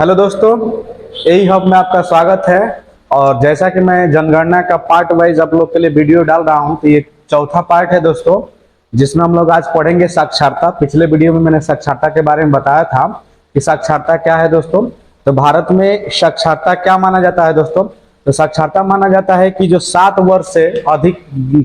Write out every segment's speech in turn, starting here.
Hello दोस्तों, यही hub में आपका स्वागत है। और जैसा कि मैं जनगणना का पार्ट वाइज आप लोग के लिए वीडियो डाल रहा हूं, तो ये चौथा पार्ट है दोस्तों, जिसमें हम लोग आज पढ़ेंगे साक्षरता। पिछले वीडियो में मैंने साक्षरता के बारे में बताया था कि साक्षरता क्या है दोस्तों। तो भारत में साक्षरता क्या माना जाता है दोस्तों? तो साक्षरता माना जाता है कि जो 7 वर्ष से अधिक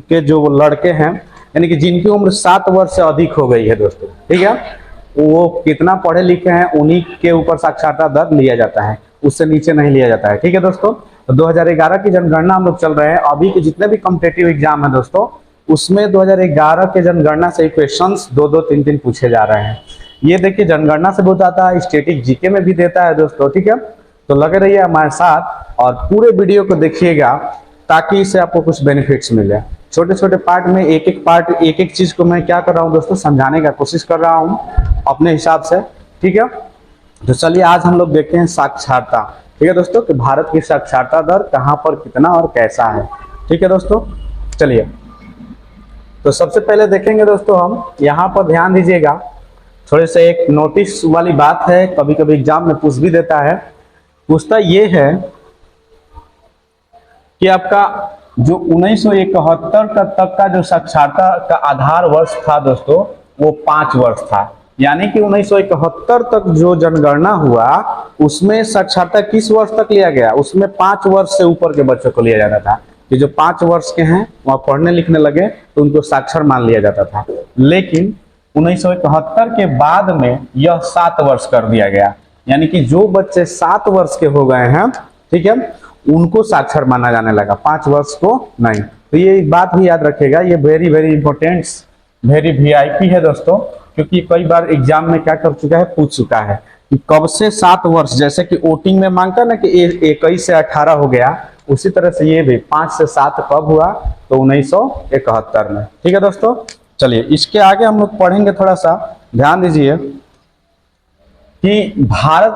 के जो लड़के हैं, यानी कि जिनकी उम्र 7 वर्ष से अधिक हो गई है दोस्तों, ठीक है, वो कितना पढ़े लिखे हैं उन्हीं के ऊपर साक्षरता दर लिया जाता है, उससे नीचे नहीं लिया जाता है। ठीक है दोस्तों, तो 2011 की जनगणना हम लोग चल रहे हैं। अभी के जितने भी कॉम्पिटेटिव एग्जाम है दोस्तों, उसमें 2011 के जनगणना से क्वेश्चंस 2-2, 3-3 पूछे जा रहे हैं। ये देखिए, जनगणना से बहुत आता है, स्टैटिक जीके में भी देता है दोस्तों। ठीक है, तो लगे रहिए हमारे साथ और पूरे वीडियो को देखिएगा ताकि इससे आपको कुछ बेनिफिट्स मिले। छोटे छोटे पार्ट में एक एक चीज को मैं क्या कर रहा हूँ दोस्तों, समझाने का कोशिश कर रहा हूँ अपने हिसाब से। ठीक है, तो चलिए आज हम लोग देखते हैं साक्षरता। ठीक है दोस्तों, कि भारत की साक्षरता दर कहाँ पर, कितना और कैसा है। ठीक है दोस्तों, चलिए तो सबसे पहले देखेंगे दोस्तों हम यहाँ पर, ध्यान दीजिएगा। थोड़े से एक नोटिस वाली बात है, कभी कभी एग्जाम में पूछ भी देता है। पूछता ये है कि आपका जो 1971 तक का जो साक्षरता का आधार वर्ष था दोस्तों, वो 5 वर्ष था। यानी कि 1971 तक जो जनगणना हुआ उसमें साक्षरता किस वर्ष तक लिया गया? उसमें 5 वर्ष से ऊपर के बच्चों को लिया जाता था कि जो 5 वर्ष के हैं वह पढ़ने लिखने लगे तो उनको साक्षर मान लिया जाता था। लेकिन 1971 के बाद में यह 7 वर्ष कर दिया गया, यानी कि जो बच्चे 7 वर्ष के हो गए हैं, ठीक है, उनको साक्षर माना जाने लगा, 5 वर्ष को नहीं। तो ये बात भी याद रखिएगा, ये very very important, very VIP है दोस्तों, क्योंकि कई बार एग्जाम में क्या कर चुका है, पूछ चुका है कि कब से 7 वर्ष, जैसे कि वोटिंग में मांगता ना कि 21 से 18 हो गया, उसी तरह से ये भी 5 से 7 कब हुआ? तो 1971 में। ठीक है दोस्तों, चलिए इसके आगे हम लोग पढ़ेंगे। थोड़ा सा ध्यान दीजिए कि भारत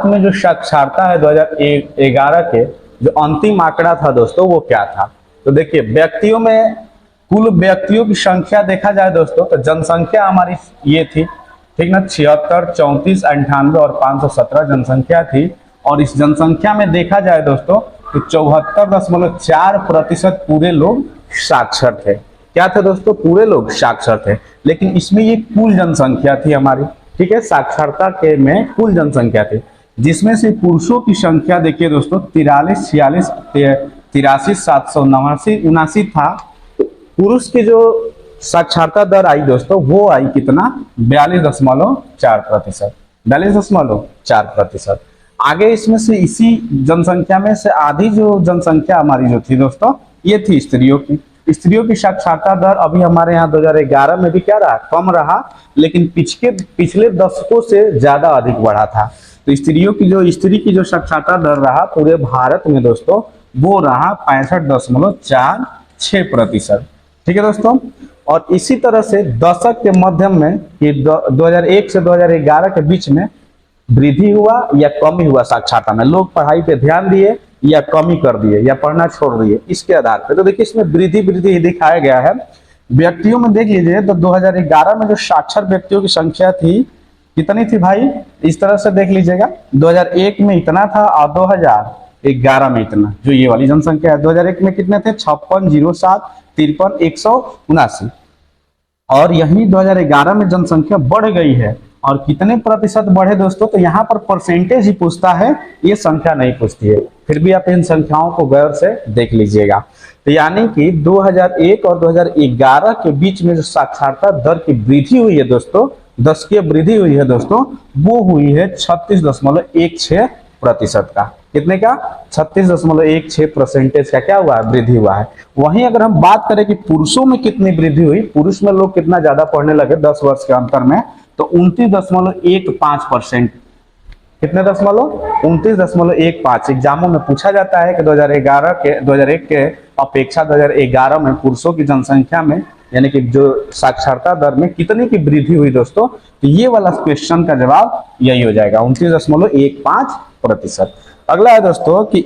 में जो साक्षरता है 2011 के जो अंतिम आंकड़ा था दोस्तों, वो क्या था? तो देखिए, व्यक्तियों में कुल व्यक्तियों की संख्या देखा जाए दोस्तों, तो जनसंख्या हमारी ये थी, ठीक ना, 76, 34, 98 और 517 जनसंख्या थी। और इस जनसंख्या में देखा जाए दोस्तों तो 74.4% पूरे लोग साक्षर थे। क्या थे दोस्तों? पूरे लोग साक्षर थे। लेकिन इसमें ये कुल जनसंख्या थी हमारी, ठीक है, साक्षरता के में कुल जनसंख्या थी, जिसमें से पुरुषों की संख्या देखिए दोस्तों 43, 46, 83, 779, 79 था। पुरुष की जो साक्षरता दर आई दोस्तों, वो आई कितना? 42.4%, 42.4%। आगे इसमें से इसी जनसंख्या में से आधी जो जनसंख्या हमारी जो थी दोस्तों, ये थी स्त्रियों की। स्त्रियों की साक्षरता दर अभी हमारे यहाँ 2011 में भी क्या रहा? कम रहा, लेकिन पिछले दशकों से ज्यादा अधिक बढ़ा था। तो स्त्री की जो साक्षरता दर रहा पूरे भारत में दोस्तों, वो रहा 65.46%। ठीक है दोस्तों, और इसी तरह से दशक के मध्यम में कि 2001 से 2011 के बीच में वृद्धि हुआ या कमी हुआ साक्षरता में, लोग पढ़ाई पे ध्यान दिए या कमी कर दिए या पढ़ना छोड़ दिए, इसके आधार पर। तो देखिए, इसमें वृद्धि ही दिखाया गया है। व्यक्तियों में देख लीजिए तो 2011 में जो साक्षर व्यक्तियों की संख्या थी, कितनी थी भाई? इस तरह से देख लीजिएगा, 2001 में इतना था और 2011 में इतना, जो ये वाली जनसंख्या है। 2001 में कितने थे? 5607, 53, 179। और यही 2011 में जनसंख्या बढ़ गई है। और कितने प्रतिशत बढ़े दोस्तों? तो यहाँ पर परसेंटेज ही पूछता है, ये संख्या नहीं पूछती है। फिर भी आप इन संख्याओं को गौर से देख लीजिएगा। तो यानी कि 2001 और 2011 के बीच में जो साक्षरता दर की वृद्धि हुई है दोस्तों, दशकीय वृद्धि हुई है दोस्तों, वो हुई है 36.16% का। कितने का? 36.16% का क्या हुआ है? वृद्धि हुआ है। वहीं अगर हम बात करें कि पुरुषों में कितनी वृद्धि हुई, पुरुष में लोग कितना ज्यादा पढ़ने लगे 10 वर्ष के अंतर में, तो 29.15%। कितने दशमलव? 29.15। एग्जामों में पूछा जाता है कि 2001 के अपेक्षा 2011 में पुरुषों की जनसंख्या में, यानी कि जो साक्षरता दर में कितने की वृद्धि हुई दोस्तों, तो ये वाला क्वेश्चन का जवाब यही हो जाएगा, 29.15%। अगला है दोस्तों कि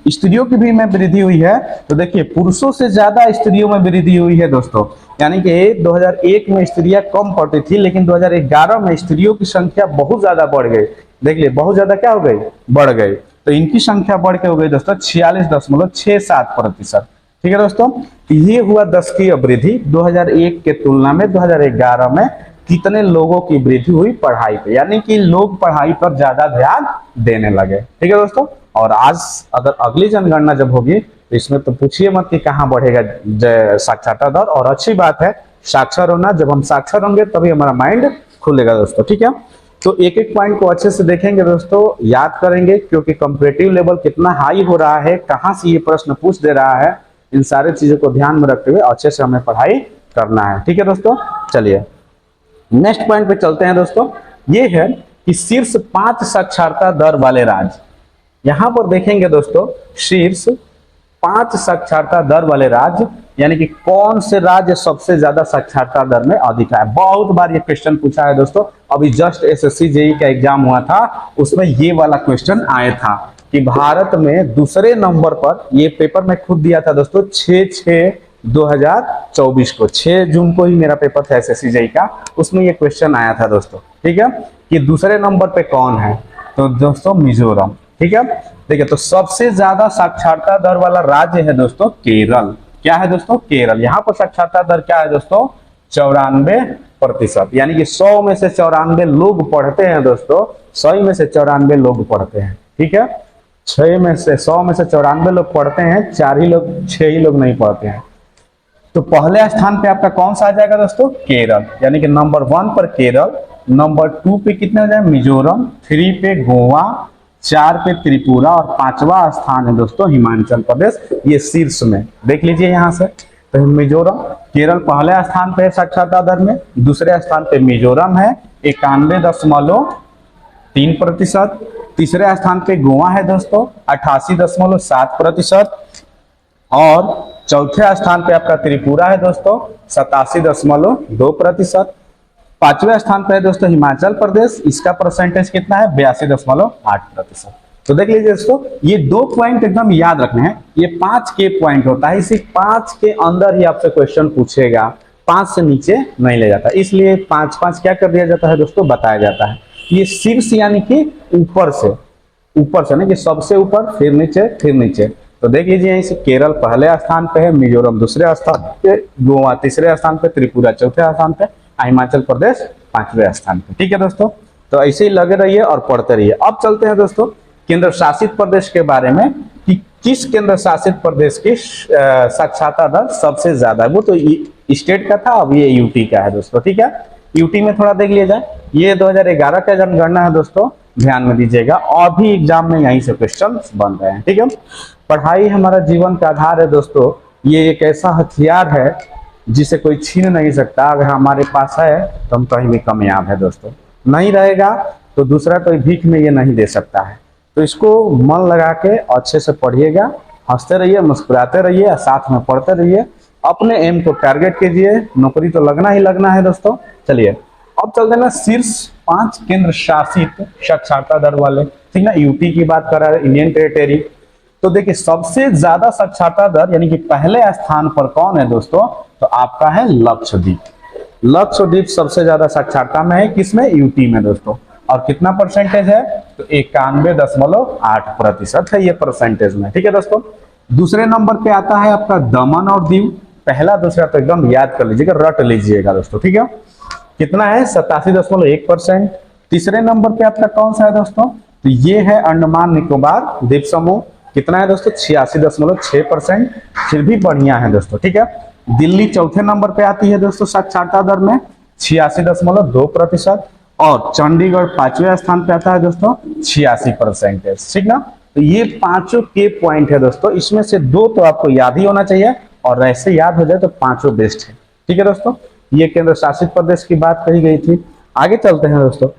स्त्रियों की भी में वृद्धि हुई है। तो देखिए, पुरुषों से ज्यादा स्त्रियों में वृद्धि हुई है दोस्तों। यानी कि 2001 में स्त्रियां कम पढ़ती थी, लेकिन 2011 में स्त्रियों की संख्या बहुत ज्यादा बढ़ गई। देख लिए बहुत ज्यादा क्या हो गई, बढ़ गई। तो इनकी संख्या बढ़ के हो गई दोस्तों 46.67%। ठीक है दोस्तों, ये हुआ 10 की वृद्धि 2001 के तुलना में 2011 में कितने लोगों की वृद्धि हुई पढ़ाई पे, यानी कि लोग पढ़ाई पर ज्यादा ध्यान देने लगे। ठीक है दोस्तों, और आज अगर अगली जनगणना जब होगी तो इसमें तो पूछिए मत कि कहाँ बढ़ेगा साक्षरता दर। और अच्छी बात है साक्षर होना, जब हम साक्षर होंगे तभी हमारा माइंड खुलेगा दोस्तों। ठीक है, तो एक एक पॉइंट को अच्छे से देखेंगे दोस्तों, याद करेंगे, क्योंकि कॉम्पिटिटिव लेवल कितना हाई हो रहा है, कहाँ से ये प्रश्न पूछ दे रहा है, इन सारी चीजों को ध्यान में रखते हुए अच्छे से हमें पढ़ाई करना है। ठीक है दोस्तों, चलिए नेक्स्ट पॉइंट पे चलते हैं दोस्तों। ये है कि शीर्ष 5 साक्षरता दर वाले राज्य। यहां पर देखेंगे दोस्तों शीर्ष 5 साक्षरता दर वाले राज्य, यानी कि कौन से राज्य सबसे ज्यादा साक्षरता दर में अधिक है। बहुत बार ये क्वेश्चन पूछा है दोस्तों, अभी जस्ट एसएससी जेईई का एग्जाम हुआ था, उसमें ये वाला क्वेश्चन आया था कि भारत में दूसरे नंबर पर, ये पेपर में खुद दिया था दोस्तों 6/6/2024 को, 6 जून को ही मेरा पेपर था एसएससी जेईई का, उसमें ये क्वेश्चन आया था दोस्तों। ठीक है, कि दूसरे नंबर पे कौन है, तो दोस्तों मिजोरम। ठीक है, देखिए तो सबसे ज्यादा साक्षरता दर वाला राज्य है दोस्तों केरल। क्या है दोस्तों, केरल। यहाँ पर साक्षरता दर क्या है दोस्तों, 94%, यानी कि 100 में से 94 लोग पढ़ते हैं दोस्तों, 100 में से 94 लोग पढ़ते हैं। ठीक है, 100 में से 94 लोग पढ़ते हैं, 6 ही लोग नहीं पढ़ते हैं। तो पहले स्थान पे आपका कौन सा आ जाएगा दोस्तों, केरल, यानी कि नंबर 1 पर केरल, नंबर 2 पे कितने हो जाए मिजोरम, 3 पे गोवा, 4 पे त्रिपुरा और 5वां स्थान है दोस्तों हिमाचल प्रदेश। ये शीर्ष में देख लीजिए यहाँ से, तो मिजोरम, केरल पहले स्थान पे है साक्षरता दर में, दूसरे स्थान पे मिजोरम है 91.3%, तीसरे स्थान पे गोवा है दोस्तों 88.7%, और चौथे स्थान पे आपका त्रिपुरा है दोस्तों 87.2%, 5वें स्थान पे है दोस्तों हिमाचल प्रदेश, इसका परसेंटेज कितना है 82.8%। तो देख लीजिए दोस्तों, ये 2 पॉइंट एकदम याद रखने हैं, ये 5 के पॉइंट होता है, इसी 5 के अंदर ही आपसे क्वेश्चन पूछेगा, 5 से नीचे नहीं ले जाता, इसलिए 5-5 क्या कर दिया जाता है दोस्तों, बताया जाता है। ये शीर्ष यानी कि ऊपर से ना, कि सबसे ऊपर फिर नीचे। तो देख लीजिए यहीं से केरल पहले स्थान पे है, मिजोरम दूसरे स्थान पे, गोवा तीसरे स्थान पे, त्रिपुरा चौथे स्थान पे, हिमाचल प्रदेश 5वें स्थान पे। ठीक है दोस्तों, तो ऐसे ही लगे रहिए और पढ़ते रहिए। अब चलते हैं दोस्तों केंद्र शासित प्रदेश के बारे में, कि किस केंद्र शासित प्रदेश की साक्षरता दर सबसे ज्यादा है। वो तो स्टेट का था, अब ये यूटी का है दोस्तों। ठीक है, यूटी में थोड़ा देख लिया जाए, ये 2011 का जनगणना है दोस्तों, ध्यान में दीजिएगा, और भी एग्जाम में यहीं से क्वेश्चन बन रहे हैं। ठीक है, पढ़ाई हमारा जीवन का आधार है दोस्तों, ये एक ऐसा हथियार है जिसे कोई छीन नहीं सकता। अगर हमारे पास है तो हम कहीं भी कामयाब है दोस्तों, नहीं रहेगा तो दूसरा कोई भीख में ये नहीं दे सकता है। तो इसको मन लगा के अच्छे से पढ़िएगा, हंसते रहिए, मुस्कुराते रहिए, साथ में पढ़ते रहिए, अपने एम को टारगेट कीजिए, नौकरी तो लगना ही लगना है दोस्तों। चलिए अब चलते हैं ना शीर्ष 5 केंद्र शासित साक्षरता दर वाले। ठीक ना, यूटी की बात कर रहा है, इंडियन टेरिटरी। तो देखिए सबसे ज्यादा साक्षरता दर यानी कि पहले स्थान पर कौन है दोस्तों, तो आपका है लक्षद्वीप। लक्षद्वीप सबसे ज्यादा साक्षरता में है, किसमें, यूटी में दोस्तों। और कितना परसेंटेज है, तो 91.8% है ये परसेंटेज में। ठीक है दोस्तों, दूसरे नंबर पे आता है आपका दमन और दीव, पहला दूसरा तो एकदम याद कर लीजिएगा, रट लीजिएगा दोस्तों। ठीक है, कितना है 87.1%। तीसरे नंबर पे आपका कौन सा है दोस्तों, तो ये है अंडमान निकोबार द्वीप समूह, कितना है दोस्तों 86.6%, फिर भी बढ़िया है दोस्तों। ठीक है, दिल्ली चौथे नंबर पे आती है दोस्तों साक्षरता दर में 86.2%, और चंडीगढ़ 5वें स्थान पे आता है दोस्तों 86%। ठीक ना, तो ये 5 के पॉइंट है दोस्तों, इसमें से 2 तो आपको याद ही होना चाहिए, और ऐसे याद हो जाए तो 5 बेस्ट है। ठीक है दोस्तों, ये केंद्र शासित प्रदेश की बात कही गई थी। आगे चलते हैं दोस्तों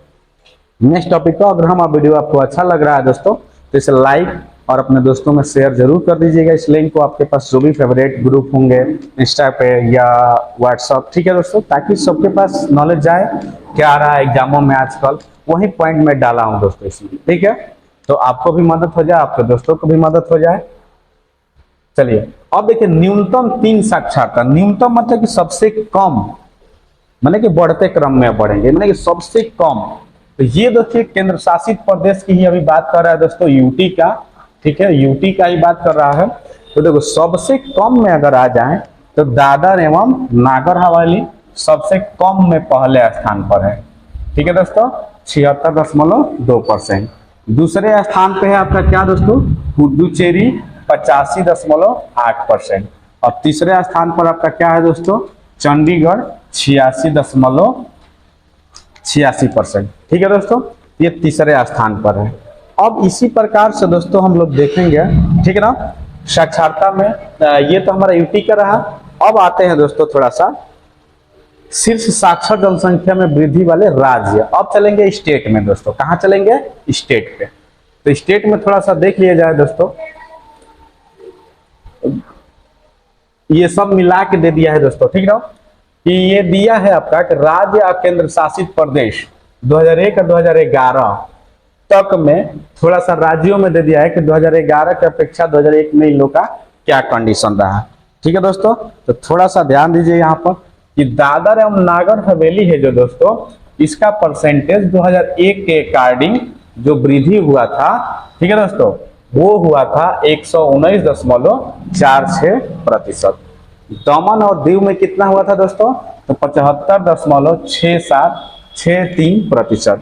नेक्स्ट टॉपिक को। अगर हमारा वीडियो आपको अच्छा लग रहा है दोस्तों तो इसे लाइक और अपने दोस्तों में शेयर जरूर कर दीजिएगा। इस लिंक को आपके पास जो भी फेवरेट ग्रुप होंगे इंस्टा पे या व्हाट्सएप, ठीक है दोस्तों, ताकि सबके पास नॉलेज जाए क्या आ रहा है एग्जामों में आजकल, वही पॉइंट में डाला हूं दोस्तों इसमें। ठीक है, तो आपको भी मदद हो जाए, आपके दोस्तों को भी मदद हो जाए। चलिए अब देखिए न्यूनतम 3 साक्षरता, न्यूनतम मतलब कि सबसे कम, माने कि बढ़ते क्रम में बढ़ेंगे, माने कि सबसे कम। तो ये देखिए केंद्र शासित प्रदेश की ही अभी बात कर रहा है दोस्तों, यूटी का, ठीक है, यूटी का ही बात कर रहा है। तो देखो सबसे कम में अगर आ जाए तो दादर एवं नागर हवेली सबसे कम में पहले स्थान पर है, ठीक है दोस्तों, 76.2%। दूसरे स्थान पे है आपका क्या दोस्तों, पुडुचेरी 85.8%। और तीसरे स्थान पर आपका क्या है दोस्तों, चंडीगढ़ 86.86%, ठीक है दोस्तों, ये तीसरे स्थान पर है। अब इसी प्रकार से दोस्तों हम लोग देखेंगे, ठीक है ना, साक्षरता में ये तो हमारा यूटी का रहा। अब आते हैं दोस्तों थोड़ा सा शीर्ष साक्षर जनसंख्या में वृद्धि वाले राज्य। अब चलेंगे स्टेट में दोस्तों, कहाँ चलेंगे, स्टेट पे। तो स्टेट में थोड़ा सा देख लिया जाए दोस्तों, ये सब मिला के दे दिया है दोस्तों, ठीक है, कि ये दिया है आपका कि राज्य और केंद्र शासित प्रदेश 2001 और 2011 तक में, थोड़ा सा राज्यों में दे दिया है कि 2011 की अपेक्षा 2001 में इन लोग का क्या कंडीशन रहा, ठीक है दोस्तों। तो थोड़ा सा ध्यान दीजिए यहाँ पर कि दादर एवं नागर हवेली है जो दोस्तों, इसका परसेंटेज 2001 के अकॉर्डिंग जो वृद्धि हुआ था, ठीक है दोस्तों, वो हुआ था 119.46%। दमन और दीव में कितना हुआ था दोस्तों, तो 75.6763%।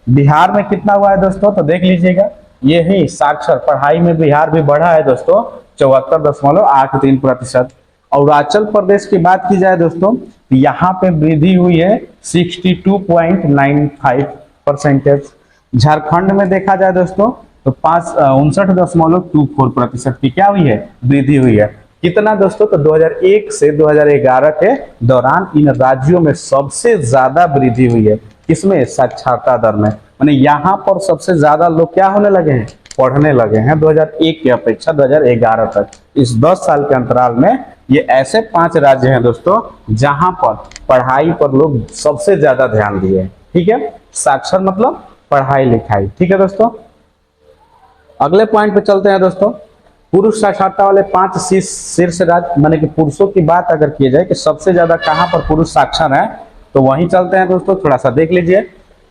बिहार में कितना हुआ है दोस्तों, तो देख लीजिएगा, ये ही साक्षर पढ़ाई में बिहार भी बढ़ा है दोस्तों, 74.83%। अरुणाचल प्रदेश की बात की जाए दोस्तों, यहाँ पे वृद्धि हुई है 62.95%। झारखंड में देखा जाए दोस्तों तो 59.24% की क्या हुई है, वृद्धि हुई है। कितना दोस्तों, तो 2001 से 2011 के दौरान इन राज्यों में सबसे ज्यादा वृद्धि हुई है, किसमें, साक्षरता दर में। माने यहाँ पर सबसे ज्यादा लोग क्या होने लगे हैं, पढ़ने लगे हैं 2001 की अपेक्षा 2011 तक। इस 10 साल के अंतराल में ये ऐसे 5 राज्य हैं दोस्तों जहां पर पढ़ाई पर लोग सबसे ज्यादा ध्यान दिए, ठीक है, साक्षर मतलब पढ़ाई लिखाई, ठीक है दोस्तों। अगले पॉइंट पे चलते हैं दोस्तों, पुरुष साक्षरता वाले 5 शीर्ष राज्य, माने कि पुरुषों की बात अगर की जाए कि सबसे ज्यादा कहां पर पुरुष साक्षर है, तो वहीं चलते हैं दोस्तों, थोड़ा सा देख लीजिए।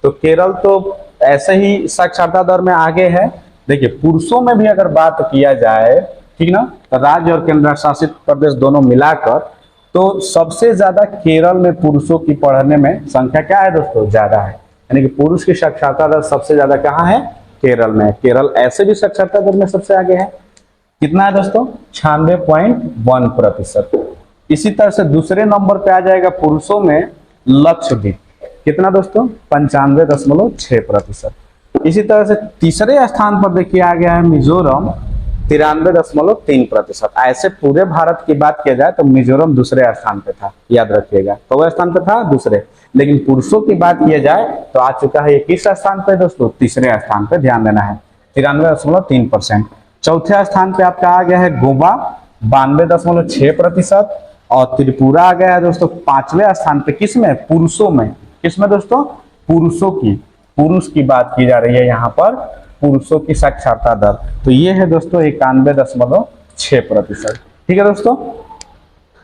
तो केरल तो ऐसे ही साक्षरता दर में आगे है। देखिए पुरुषों में भी अगर बात किया जाए, ठीक ना, तो राज्य और केंद्र शासित प्रदेश दोनों मिलाकर तो सबसे ज्यादा केरल में पुरुषों की पढ़ने में संख्या क्या है दोस्तों, ज्यादा है। यानी कि पुरुष की साक्षरता दर सबसे ज्यादा कहाँ है, केरल में। केरल ऐसे भी साक्षरता दर में सबसे आगे है, कितना है दोस्तों, 96.1%। इसी तरह से दूसरे नंबर पे आ जाएगा पुरुषों में लक्षद्वीप, कितना दोस्तों, 95.6%। इसी तरह से तीसरे स्थान पर देखिए आ गया है मिजोरम, 93.3%। ऐसे पूरे भारत की बात किया जाए तो मिजोरम दूसरे स्थान पे था, याद रखिएगा, तो वह स्थान पे था दूसरे। लेकिन पुरुषों की बात किया जाए तो आ चुका है ये किस स्थान पे दोस्तों, तीसरे स्थान पे, ध्यान देना है, 93.3%। चौथे स्थान पे आपका आ गया है गोवा, 92.6%। और त्रिपुरा आ गया है दोस्तों 5वें स्थान पे, किसमें, पुरुषों में, किसमें दोस्तों, पुरुषों की, पुरुष की बात की जा रही है यहाँ पर, पुरुषों की साक्षरता दर। तो ये है दोस्तों 91.6%, ठीक है दोस्तों।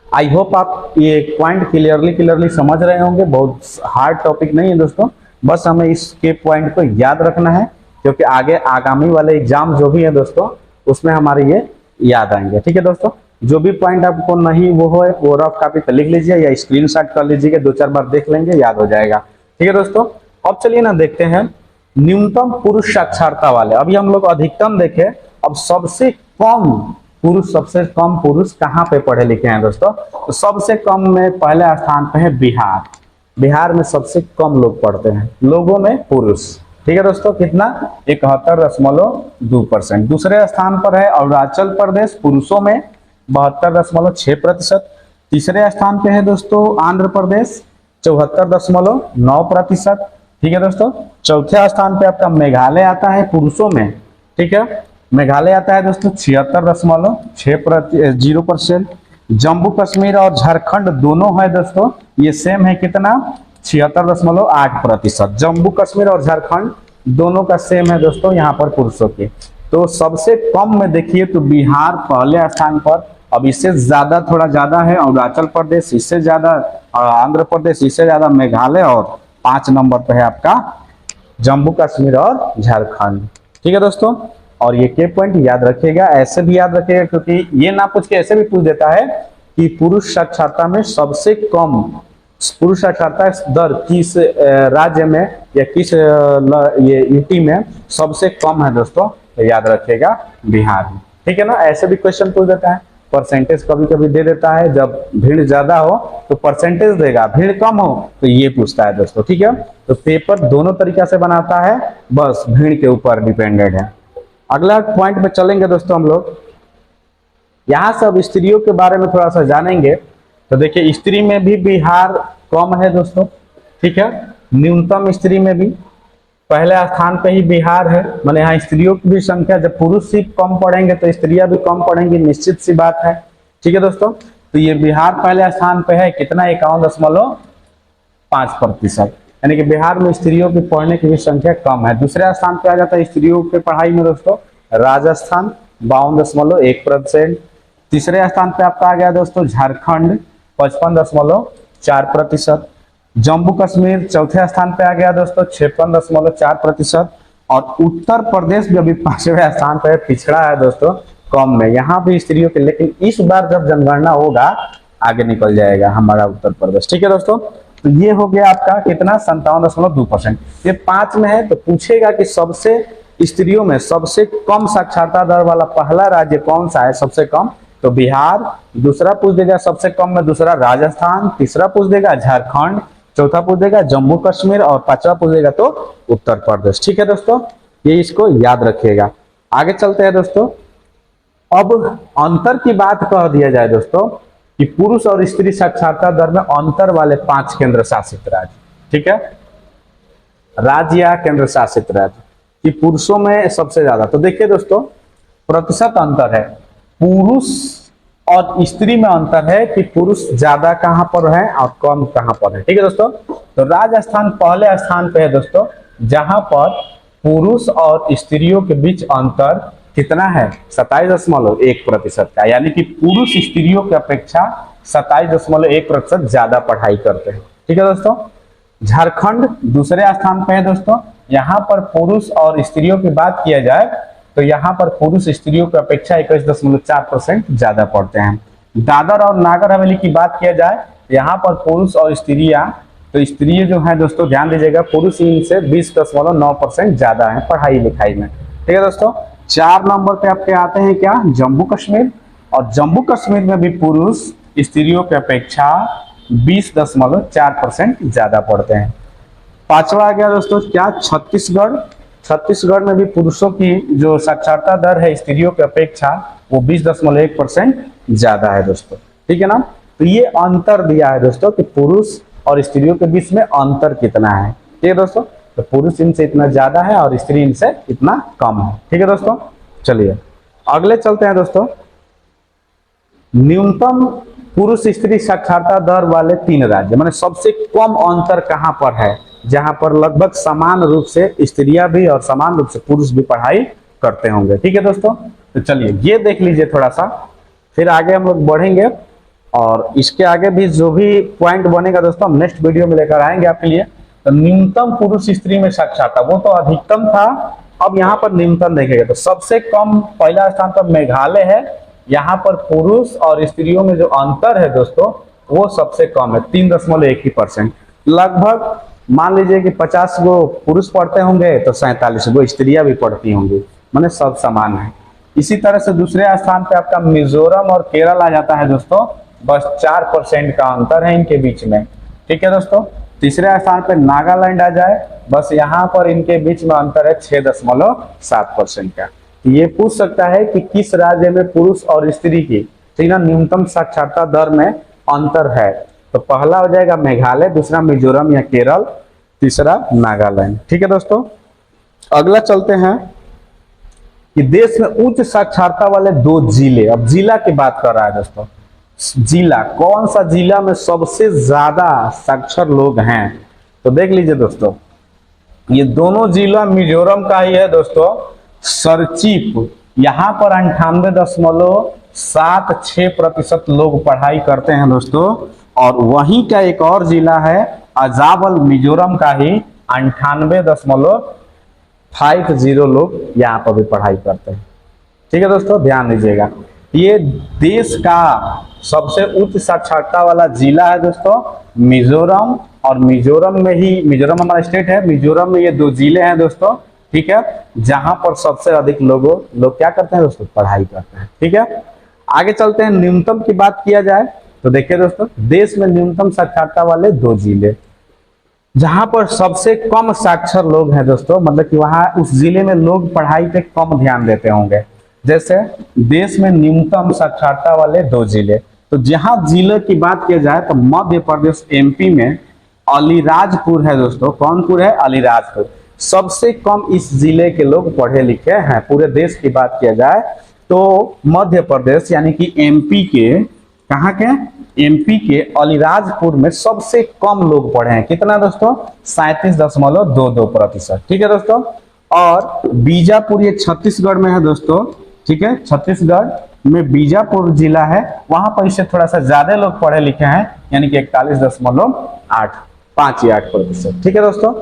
आई होप आप ये पॉइंट क्लियरली समझ रहे होंगे, बहुत हार्ड टॉपिक नहीं है दोस्तों, बस हमें इसके पॉइंट को याद रखना है, क्योंकि आगे आगामी वाले एग्जाम जो भी है दोस्तों उसमें हमारे ये याद आएंगे, ठीक है दोस्तों। जो भी पॉइंट आपको नहीं वो हो, वो रफ कॉपी पे लिख लीजिए या स्क्रीनशॉट कर लीजिएगा, 2-4 बार देख लेंगे, याद हो जाएगा, ठीक है दोस्तों। अब चलिए ना देखते हैं न्यूनतम पुरुष साक्षरता वाले। अभी हम लोग अधिकतम देखे, अब सबसे कम पुरुष, सबसे कम पुरुष कहाँ पे पढ़े लिखे हैं दोस्तों, तो सबसे कम में पहले स्थान पे है बिहार। बिहार में सबसे कम लोग पढ़ते हैं, लोगों में पुरुष, ठीक है दोस्तों, कितना, 71.2%। दूसरे स्थान पर है अरुणाचल प्रदेश, पुरुषों में 72.6%। तीसरे स्थान पे है दोस्तों आंध्र प्रदेश, 74.9%, ठीक है दोस्तों। चौथे स्थान पे आपका मेघालय आता है पुरुषों में, ठीक है, मेघालय आता है दोस्तों 76.0%। जम्मू कश्मीर और झारखंड दोनों है दोस्तों, ये सेम है, कितना, 76.8%। जम्मू कश्मीर और झारखंड दोनों का सेम है दोस्तों यहाँ पर पुरुषों की। तो सबसे कम में देखिए तो बिहार पहले स्थान पर, अब इससे ज्यादा थोड़ा ज्यादा है अरुणाचल प्रदेश, इससे ज्यादा आंध्र प्रदेश, इससे ज्यादा मेघालय, और 5 नंबर पर है आपका जम्मू कश्मीर और झारखंड। ठीक है दोस्तों, और ये के पॉइंट याद रखिएगा, ऐसे भी याद रखिएगा क्योंकि ये ना पूछ के ऐसे भी पूछ देता है कि पुरुष साक्षरता में सबसे कम पुरुष साक्षरता दर किस राज्य में या किस ये यूटी में सबसे कम है दोस्तों, तो याद रखिएगा बिहार में। ठीक है ना, ऐसे भी क्वेश्चन पूछ देता है, परसेंटेज कभी कभी दे देता है, जब भीड़ ज्यादा हो तो परसेंटेज देगा, भीड़ कम हो तो ये पूछता है दोस्तों। ठीक है, तो पेपर दोनों तरीका से बनाता है, बस भीड़ के ऊपर डिपेंडेंट है। अगला पॉइंट में चलेंगे दोस्तों हम लोग, यहाँ से अब स्त्रियों के बारे में थोड़ा सा जानेंगे। तो देखिए स्त्री में भी बिहार कम है दोस्तों। ठीक है, न्यूनतम स्त्री में भी पहले स्थान पे ही बिहार है, माने यहाँ स्त्रियों की भी संख्या, जब पुरुष ही कम पढ़ेंगे तो स्त्रियां भी कम पढ़ेंगी, निश्चित सी बात है। ठीक है दोस्तों, तो ये बिहार पहले स्थान पे है, कितना 51.5%, यानी कि बिहार में स्त्रियों की पढ़ने की भी संख्या कम है। दूसरे स्थान पे आ जाता है स्त्रियों की पढ़ाई में दोस्तों राजस्थान 52.1%। तीसरे स्थान पे आपका आ गया दोस्तों झारखंड 55.4%। जम्मू कश्मीर चौथे स्थान पे आ गया दोस्तों 56.4%। और उत्तर प्रदेश भी अभी 5वें स्थान पे पिछड़ा है दोस्तों, कम में, यहाँ भी स्त्रियों के, लेकिन इस बार जब जनगणना होगा आगे निकल जाएगा हमारा उत्तर प्रदेश। ठीक है दोस्तों, तो ये हो गया आपका कितना 57.2%। ये 5 में है, तो पूछेगा कि सबसे स्त्रियों में सबसे कम साक्षरता दर वाला पहला राज्य कौन सा है, सबसे कम, तो बिहार। दूसरा पूछ देगा सबसे कम में, दूसरा राजस्थान। तीसरा पूछ देगा झारखंड। चौथा पूछ देगा जम्मू कश्मीर, और 5वां पूछ देगा तो उत्तर प्रदेश। ठीक है दोस्तों, ये इसको याद रखिएगा। आगे चलते हैं दोस्तों, अब अंतर की बात कह दिया जाए दोस्तों कि पुरुष और स्त्री साक्षरता दर में अंतर वाले 5 केंद्र शासित राज्य। ठीक है, राज्य या केंद्र शासित राज्य कि पुरुषों में सबसे ज्यादा, तो देखिए दोस्तों प्रतिशत अंतर है, पुरुष और स्त्री में अंतर है कि पुरुष ज्यादा कहां पर है और कम कहां पर है। ठीक है दोस्तों, तो राजस्थान पहले स्थान पे है दोस्तों, जहां पर पुरुष और स्त्रियों के बीच अंतर कितना है 27.1% का, यानी कि पुरुष स्त्रियों की अपेक्षा 27.1% ज्यादा पढ़ाई करते हैं। ठीक है दोस्तों, झारखंड दूसरे स्थान पे है दोस्तों, यहाँ पर पुरुष और स्त्रियों की बात किया जाए तो यहाँ पर पुरुष स्त्रियों की अपेक्षा 21.4% ज्यादा पढ़ते हैं। दादर और नागर हवेली की बात किया जाए, यहाँ पर पुरुष और स्त्रियां, तो स्त्रियां जो है दोस्तों ध्यान दीजिएगा, पुरुष इनसे 20.9% ज्यादा है पढ़ाई लिखाई में। ठीक है दोस्तों, 4 नंबर पे आपके आते हैं क्या, जम्मू कश्मीर, और जम्मू कश्मीर में भी पुरुष स्त्रियों की अपेक्षा 20.4% ज्यादा पढ़ते हैं। 5वां आ गया दोस्तों क्या, छत्तीसगढ़। छत्तीसगढ़ में भी पुरुषों की जो साक्षरता दर है स्त्रियों की अपेक्षा वो 20.1% ज्यादा है दोस्तों। ठीक है ना, तो ये अंतर दिया है दोस्तों कि पुरुष और स्त्रियों के बीच में अंतर कितना है। ठीक है दोस्तों, तो पुरुष इनसे इतना ज्यादा है और स्त्री इनसे इतना कम है। ठीक है दोस्तों, चलिए अगले चलते हैं दोस्तों, न्यूनतम पुरुष स्त्री साक्षरता दर वाले 3 राज्य, माने सबसे कम अंतर कहां पर है, जहां पर लगभग समान रूप से स्त्रियां भी और समान रूप से पुरुष भी पढ़ाई करते होंगे। ठीक है दोस्तों, तो चलिए ये देख लीजिए थोड़ा सा, फिर आगे हम लोग बढ़ेंगे और इसके आगे भी जो भी पॉइंट बनेगा दोस्तों हम नेक्स्ट वीडियो में लेकर आएंगे आपके लिए। तो न्यूनतम पुरुष स्त्री में साक्षरता, वो तो अधिकतम था, अब यहाँ पर न्यूनतम देखेगा तो सबसे कम पहला स्थान पर मेघालय है, यहाँ पर पुरुष और स्त्रियों में जो अंतर है दोस्तों वो सबसे कम है 3.1%। लगभग मान लीजिए कि 50 गो पुरुष पढ़ते होंगे तो 47 गो स्त्रियां भी पढ़ती होंगी, माने सब समान है। इसी तरह से दूसरे स्थान पे आपका मिजोरम और केरल आ जाता है दोस्तों, बस 4% का अंतर है इनके बीच में। ठीक है दोस्तों, तीसरे स्थान पे नागालैंड आ जाए, बस यहाँ पर इनके बीच में अंतर है 6.7% का। ये पूछ सकता है कि किस राज्य में पुरुष और स्त्री की न्यूनतम साक्षरता दर में अंतर है, तो पहला हो जाएगा मेघालय, दूसरा मिजोरम या केरल, तीसरा नागालैंड। ठीक है दोस्तों, अगला चलते हैं कि देश में उच्च साक्षरता वाले 2 जिले, अब जिला की बात कर रहा है दोस्तों, जिला कौन सा जिला में सबसे ज्यादा साक्षर लोग हैं, तो देख लीजिए दोस्तों ये दोनों जिला मिजोरम का ही है दोस्तों, सरचीप, यहाँ पर 98.76% लोग पढ़ाई करते हैं दोस्तों। और वहीं का एक और जिला है अजावल, मिजोरम का ही 98.50 लोग यहाँ पर भी पढ़ाई करते हैं। ठीक है दोस्तों, ध्यान दीजिएगा। ये देश का सबसे उच्च साक्षरता वाला जिला है दोस्तों मिजोरम, और मिजोरम में ही, मिजोरम हमारा स्टेट है, मिजोरम में ये 2 जिले हैं दोस्तों। ठीक है, जहां पर सबसे अधिक लोग क्या करते हैं दोस्तों, पढ़ाई करते हैं। ठीक है, आगे चलते हैं। न्यूनतम की बात किया जाए तो देखिए दोस्तों, देश में न्यूनतम साक्षरता वाले 2 जिले, जहां पर सबसे कम साक्षर लोग हैं दोस्तों, मतलब कि वहां उस जिले में लोग पढ़ाई पे कम ध्यान देते होंगे। जैसे देश में न्यूनतम साक्षरता वाले 2 जिले, तो जहां जिले की बात किया जाए तो मध्य प्रदेश एमपी में अलीराजपुर है दोस्तों। कौनपुर है? अलीराजपुर। सबसे कम इस जिले के लोग पढ़े लिखे हैं। पूरे देश की बात किया जाए तो मध्य प्रदेश यानी कि एमपी के, कहाँ के? एमपी के अलीराजपुर में सबसे कम लोग पढ़े हैं। कितना दोस्तों? 37.22%। ठीक है दोस्तों। और बीजापुर, ये छत्तीसगढ़ में है दोस्तों। ठीक है, छत्तीसगढ़ में बीजापुर जिला है, वहां पर इससे थोड़ा सा ज्यादा लोग पढ़े लिखे हैं, यानी कि 41.58%। ठीक है दोस्तों,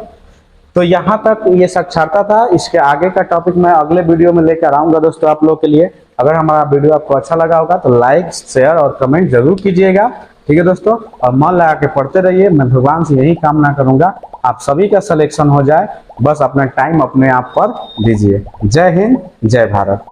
तो यहाँ तक ये साक्षरता था। इसके आगे का टॉपिक मैं अगले वीडियो में लेकर आऊंगा दोस्तों आप लोगों के लिए। अगर हमारा वीडियो आपको अच्छा लगा होगा तो लाइक, शेयर और कमेंट जरूर कीजिएगा। ठीक है दोस्तों, और मन लगा के पढ़ते रहिए। मैं भगवान से यही कामना करूंगा आप सभी का सिलेक्शन हो जाए। बस अपना टाइम अपने आप पर दीजिए। जय हिंद, जय भारत।